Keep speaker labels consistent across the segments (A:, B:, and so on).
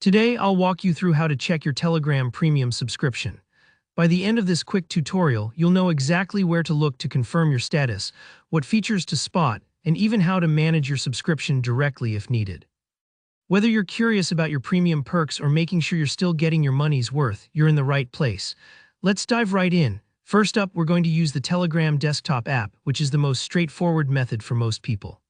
A: Today, I'll walk you through how to check your Telegram Premium subscription. By the end of this quick tutorial, you'll know exactly where to look to confirm your status, what features to spot, and even how to manage your subscription directly if needed. Whether you're curious about your premium perks or making sure you're still getting your money's worth, you're in the right place. Let's dive right in. First up, we're going to use the Telegram desktop app, which is the most straightforward method for most people.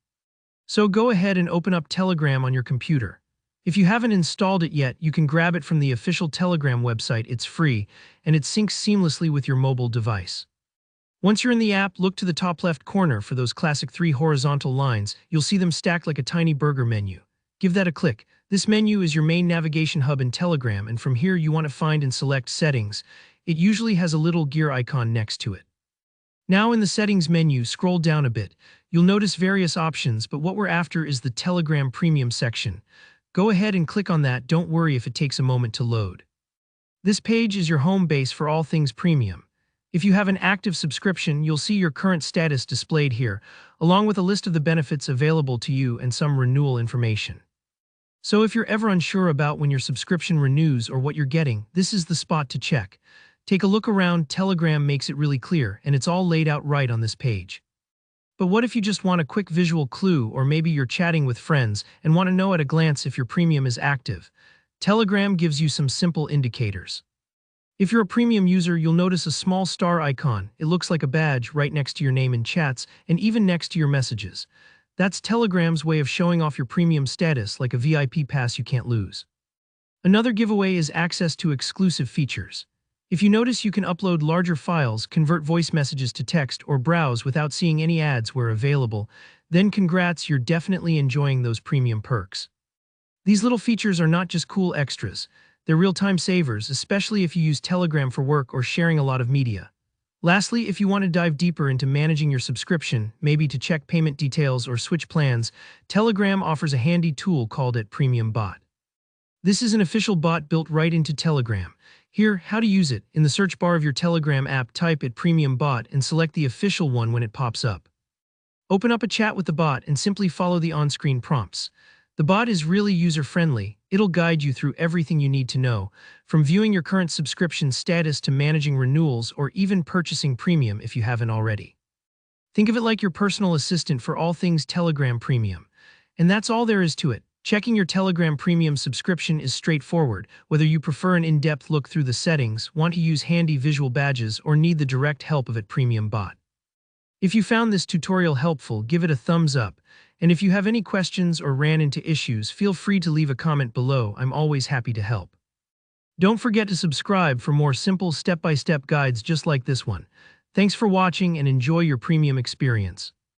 A: So go ahead and open up Telegram on your computer. If you haven't installed it yet, you can grab it from the official Telegram website. It's free, and it syncs seamlessly with your mobile device. Once you're in the app, look to the top left corner for those classic 3 horizontal lines. You'll see them stacked like a tiny burger menu. Give that a click. This menu is your main navigation hub in Telegram, and from here you want to find and select Settings. It usually has a little gear icon next to it. Now in the Settings menu, scroll down a bit. You'll notice various options, but what we're after is the Telegram Premium section. Go ahead and click on that. Don't worry if it takes a moment to load. This page is your home base for all things premium. If you have an active subscription, you'll see your current status displayed here, along with a list of the benefits available to you and some renewal information. So if you're ever unsure about when your subscription renews or what you're getting, this is the spot to check. Take a look around. Telegram makes it really clear, and it's all laid out right on this page. But what if you just want a quick visual clue, or maybe you're chatting with friends and want to know at a glance if your premium is active? Telegram gives you some simple indicators. If you're a premium user, you'll notice a small star icon. It looks like a badge right next to your name in chats and even next to your messages. That's Telegram's way of showing off your premium status, like a VIP pass you can't lose. Another giveaway is access to exclusive features. If you notice, you can upload larger files, convert voice messages to text, or browse without seeing any ads where available, then congrats, you're definitely enjoying those premium perks. These little features are not just cool extras, they're real-time savers, especially if you use Telegram for work or sharing a lot of media. Lastly, if you want to dive deeper into managing your subscription, maybe to check payment details or switch plans, Telegram offers a handy tool called it Premium Bot. This is an official bot built right into Telegram. Here, how to use it. In the search bar of your Telegram app, type it Premium Bot and select the official one when it pops up. Open up a chat with the bot and simply follow the on-screen prompts. The bot is really user-friendly. It'll guide you through everything you need to know, from viewing your current subscription status to managing renewals or even purchasing premium if you haven't already. Think of it like your personal assistant for all things Telegram Premium. And that's all there is to it. Checking your Telegram Premium subscription is straightforward, whether you prefer an in-depth look through the settings, want to use handy visual badges, or need the direct help of it Premium Bot. If you found this tutorial helpful, give it a thumbs up, and if you have any questions or ran into issues, feel free to leave a comment below. I'm always happy to help. Don't forget to subscribe for more simple step-by-step guides just like this one. Thanks for watching and enjoy your premium experience.